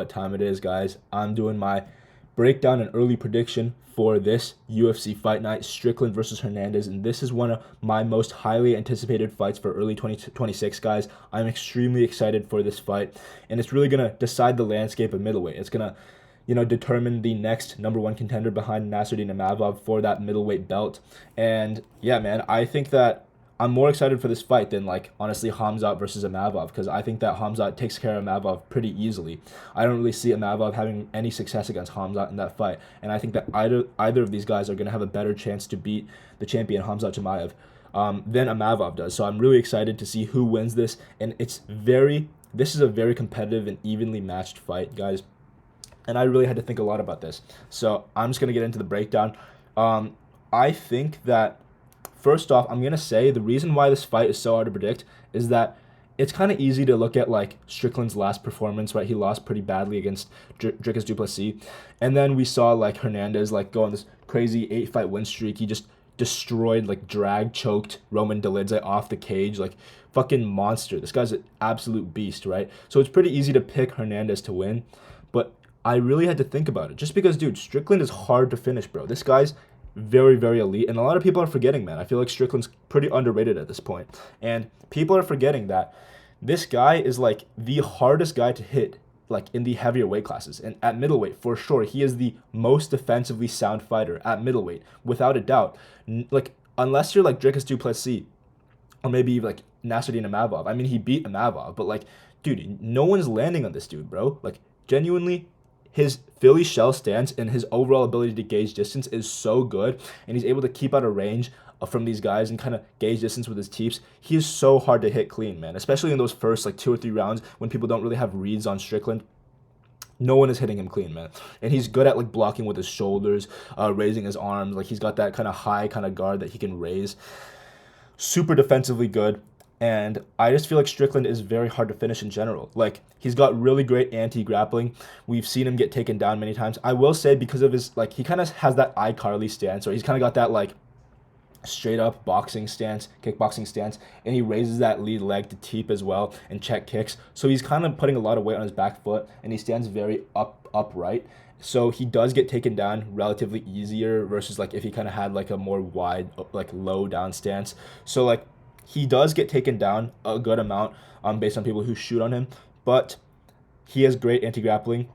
what time it is, guys. I'm doing my breakdown and early prediction for this UFC Fight Night, Strickland versus Hernandez, and this is one of my most highly anticipated fights for early 2026, guys. I'm extremely excited for this fight, and it's really going to decide the landscape of middleweight. It's going to determine the next number one contender behind Nasruddin Imavov for that middleweight belt. And yeah, man, I think that I'm more excited for this fight than, like, honestly, Khamzat versus Imavov, because I think that Khamzat takes care of Imavov pretty easily. I don't really see Imavov having any success against Khamzat in that fight, and I think that either of these guys are going to have a better chance to beat the champion Khamzat Chimaev than Imavov does. So I'm really excited to see who wins this, and this is a very competitive and evenly matched fight, guys. And I really had to think a lot about this. So I'm just going to get into the breakdown. I think that, first off, I'm going to say the reason why this fight is so hard to predict is that it's kind of easy to look at, like, Strickland's last performance, right? He lost pretty badly against Dricus du Plessis. And then we saw, like, Hernandez, like, go on this crazy 8-fight win streak. He just destroyed, like, choked Roman Dolidze off the cage, like, fucking monster. This guy's an absolute beast, right? So it's pretty easy to pick Hernandez to win. But I really had to think about it, just because, dude, Strickland is hard to finish, bro. This guy's very, very elite, and a lot of people are forgetting, man. I feel like Strickland's pretty underrated at this point, and people are forgetting that this guy is, like, the hardest guy to hit, like, in the heavier weight classes. And at middleweight, for sure, he is the most defensively sound fighter at middleweight, without a doubt. Like, unless you're, like, Dricus du Plessis, or maybe, like, Nasruddin Imavov. I mean, he beat Imavov, but, like, dude, no one's landing on this dude, bro. Like, genuinely, his Philly shell stance and his overall ability to gauge distance is so good, and he's able to keep out of range from these guys and kind of gauge distance with his teeps. He is so hard to hit clean, man, especially in those first, like, 2 or 3 rounds when people don't really have reads on Strickland. No one is hitting him clean, man. And he's good at, like, blocking with his shoulders, raising his arms. Like, he's got that kind of high kind of guard that he can raise. Super defensively good. And I just feel like Strickland is very hard to finish in general. Like, he's got really great anti-grappling. We've seen him get taken down many times. I will say, because of his, like, he kind of has that iCarly stance, or he's kind of got that, like, straight-up boxing stance, kickboxing stance, and he raises that lead leg to teep as well and check kicks. So he's kind of putting a lot of weight on his back foot, and he stands very upright. So he does get taken down relatively easier versus, like, if he kind of had, like, a more wide, like, low down stance. So, like, he does get taken down a good amount based on people who shoot on him, but he has great anti-grappling.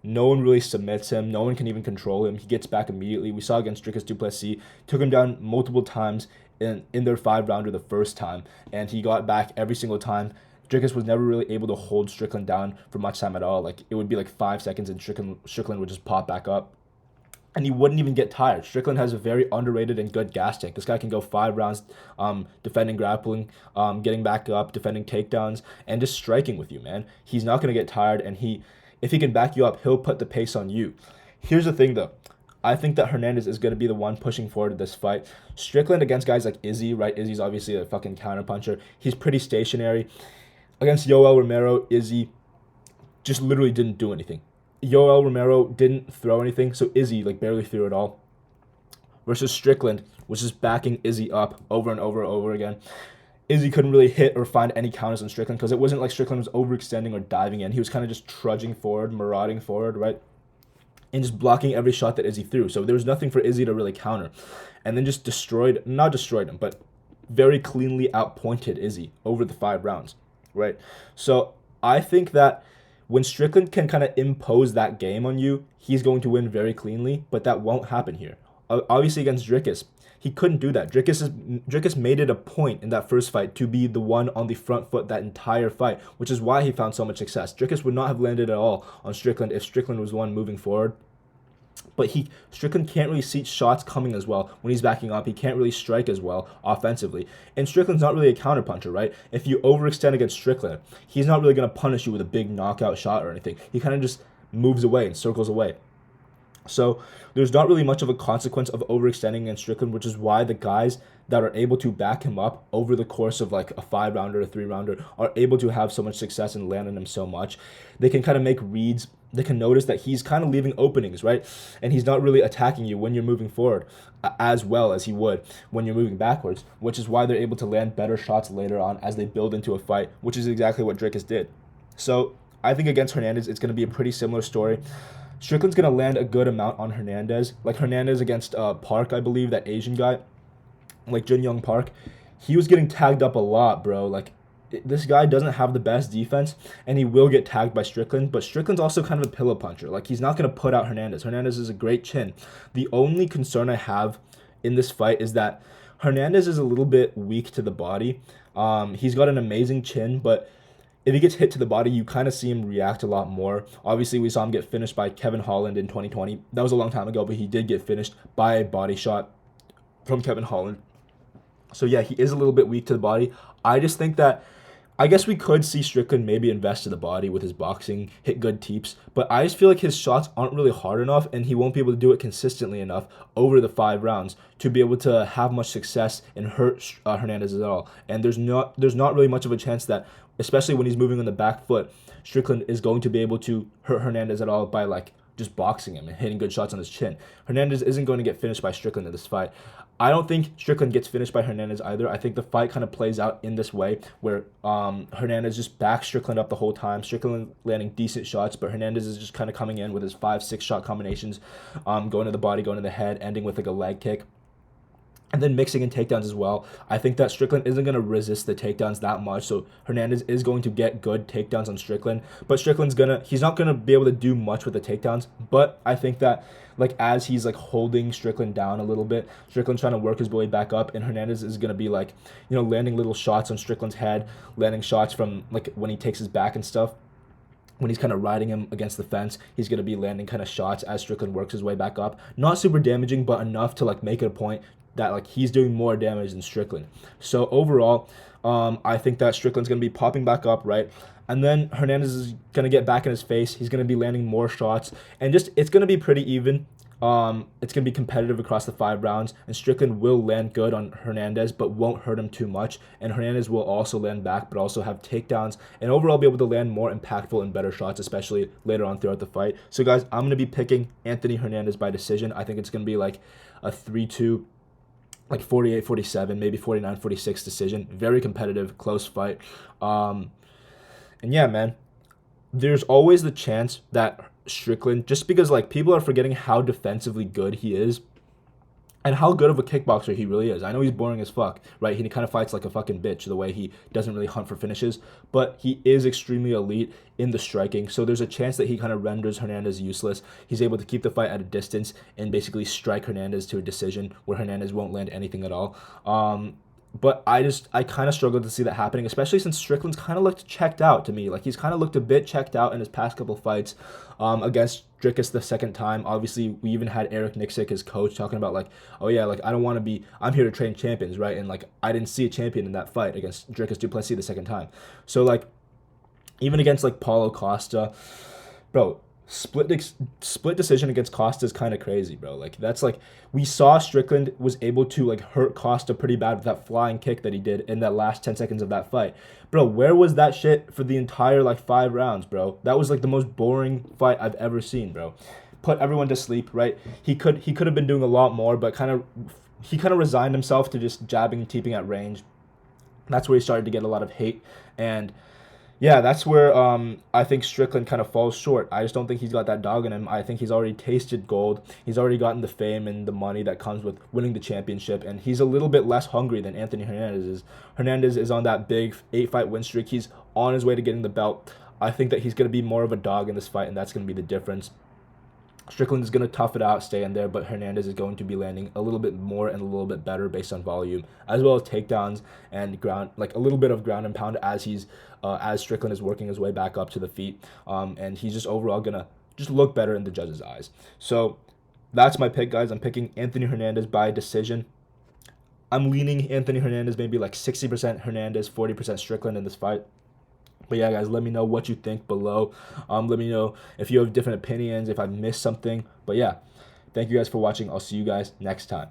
No one really submits him. No one can even control him. He gets back immediately. We saw against Dricus du Plessis, took him down multiple times in their 5-rounder the first time, and he got back every single time. Dricus was never really able to hold Strickland down for much time at all. Like, it would be like 5 seconds and Strickland would just pop back up. And he wouldn't even get tired. Strickland has a very underrated and good gas tank. This guy can go 5 rounds defending grappling, getting back up, defending takedowns, and just striking with you, man. He's not going to get tired, and if he can back you up, he'll put the pace on you. Here's the thing, though. I think that Hernandez is going to be the one pushing forward this fight. Strickland against guys like Izzy, right? Izzy's obviously a fucking counterpuncher. He's pretty stationary. Against Yoel Romero, Izzy just literally didn't do anything. Yoel Romero didn't throw anything, so Izzy, like, barely threw it all. Versus Strickland was just backing Izzy up over and over and over again. Izzy couldn't really hit or find any counters on Strickland because it wasn't like Strickland was overextending or diving in. He was kind of just trudging forward, marauding forward, right? And just blocking every shot that Izzy threw. So there was nothing for Izzy to really counter. And then just not destroyed him, but very cleanly outpointed Izzy over the 5 rounds, right? So I think that when Strickland can kind of impose that game on you, he's going to win very cleanly, but that won't happen here. Obviously, against Dricus, he couldn't do that. Dricus made it a point in that first fight to be the one on the front foot that entire fight, which is why he found so much success. Dricus would not have landed at all on Strickland if Strickland was the one moving forward. But Strickland can't really see shots coming as well when he's backing up. He can't really strike as well offensively. And Strickland's not really a counterpuncher, right? If you overextend against Strickland, he's not really going to punish you with a big knockout shot or anything. He kind of just moves away and circles away. So there's not really much of a consequence of overextending against Strickland, which is why the guys that are able to back him up over the course of, like, a 5-rounder, a 3-rounder, are able to have so much success and land on him so much. They can kind of make reads. They can notice that he's kind of leaving openings, right? And he's not really attacking you when you're moving forward as well as he would when you're moving backwards, which is why they're able to land better shots later on as they build into a fight, which is exactly what Dricus did. So I think against Hernandez, it's going to be a pretty similar story. Strickland's going to land a good amount on Hernandez. Like Hernandez against Park, I believe, that Asian guy, like Jin Young Park. He was getting tagged up a lot, bro. Like, this guy doesn't have the best defense, and he will get tagged by Strickland, but Strickland's also kind of a pillow puncher. Like, he's not going to put out Hernandez. Hernandez is a great chin. The only concern I have in this fight is that Hernandez is a little bit weak to the body. He's got an amazing chin, but if he gets hit to the body, you kind of see him react a lot more. Obviously, we saw him get finished by Kevin Holland in 2020. That was a long time ago, but he did get finished by a body shot from Kevin Holland. So yeah, he is a little bit weak to the body. I just think that, I guess we could see Strickland maybe invest to the body with his boxing, hit good teeps, but I just feel like his shots aren't really hard enough, and he won't be able to do it consistently enough over the 5 rounds to be able to have much success and hurt Hernandez at all. And there's not really much of a chance that, especially when he's moving on the back foot, Strickland is going to be able to hurt Hernandez at all by like just boxing him and hitting good shots on his chin. Hernandez isn't going to get finished by Strickland in this fight. I don't think Strickland gets finished by Hernandez either. I think the fight kind of plays out in this way where Hernandez just backs Strickland up the whole time. Strickland landing decent shots, but Hernandez is just kind of coming in with his 5-6 shot combinations, going to the body, going to the head, ending with like a leg kick. And then mixing in takedowns as well. I think that Strickland isn't going to resist the takedowns that much, so Hernandez is going to get good takedowns on Strickland. But he's not going to be able to do much with the takedowns. But I think that, like, as he's, like, holding Strickland down a little bit, Strickland's trying to work his way back up, and Hernandez is going to be, like, you know, landing little shots on Strickland's head, landing shots from, like, when he takes his back and stuff. When he's kind of riding him against the fence, he's going to be landing kind of shots as Strickland works his way back up. Not super damaging, but enough to, like, make it a point that like he's doing more damage than Strickland. So overall, I think that Strickland's going to be popping back up, right? And then Hernandez is going to get back in his face. He's going to be landing more shots. And just, it's going to be pretty even. It's going to be competitive across the 5 rounds. And Strickland will land good on Hernandez, but won't hurt him too much. And Hernandez will also land back, but also have takedowns. And overall be able to land more impactful and better shots, especially later on throughout the fight. So guys, I'm going to be picking Anthony Hernandez by decision. I think it's going to be like a 3-2. Like 48-47, maybe 49-46 decision. Very competitive, close fight. And yeah, man, there's always the chance that Strickland, just because like people are forgetting how defensively good he is and how good of a kickboxer he really is. I know he's boring as fuck, right? He kind of fights like a fucking bitch the way he doesn't really hunt for finishes, but he is extremely elite in the striking. So there's a chance that he kind of renders Hernandez useless. He's able to keep the fight at a distance and basically strike Hernandez to a decision where Hernandez won't land anything at all. But I kind of struggled to see that happening, especially since Strickland's kind of looked checked out to me. Like, he's kind of looked a bit checked out in his past couple fights against Dricus the second time. Obviously, we even had Eric Nixick, his coach, talking about, like, oh, yeah, like, I'm here to train champions, right? And, like, I didn't see a champion in that fight against Dricus du Plessis the second time. So, like, even against, like, Paulo Costa, bro, split decision against Costa is kind of crazy, bro. Like, that's like, we saw Strickland was able to like hurt Costa pretty bad with that flying kick that he did in that last 10 seconds of that fight. Bro, where was that shit for the entire like 5 rounds, bro? That was like the most boring fight I've ever seen, bro. Put everyone to sleep, right? He could have been doing a lot more, but he kind of resigned himself to just jabbing and teeping at range. That's where he started to get a lot of hate. And yeah, that's where I think Strickland kind of falls short. I just don't think he's got that dog in him. I think he's already tasted gold. He's already gotten the fame and the money that comes with winning the championship, and he's a little bit less hungry than Anthony Hernandez is. Hernandez is on that big 8-fight win streak. He's on his way to getting the belt. I think that he's going to be more of a dog in this fight, and that's going to be the difference. Strickland is going to tough it out, stay in there, but Hernandez is going to be landing a little bit more and a little bit better based on volume, as well as takedowns and ground, like a little bit of ground and pound as Strickland is working his way back up to the feet, and he's just overall going to just look better in the judges' eyes. So that's my pick, guys. I'm picking Anthony Hernandez by decision. I'm leaning Anthony Hernandez, maybe like 60% Hernandez, 40% Strickland in this fight. But yeah, guys, let me know what you think below. Let me know if you have different opinions, if I missed something. But yeah, thank you guys for watching. I'll see you guys next time.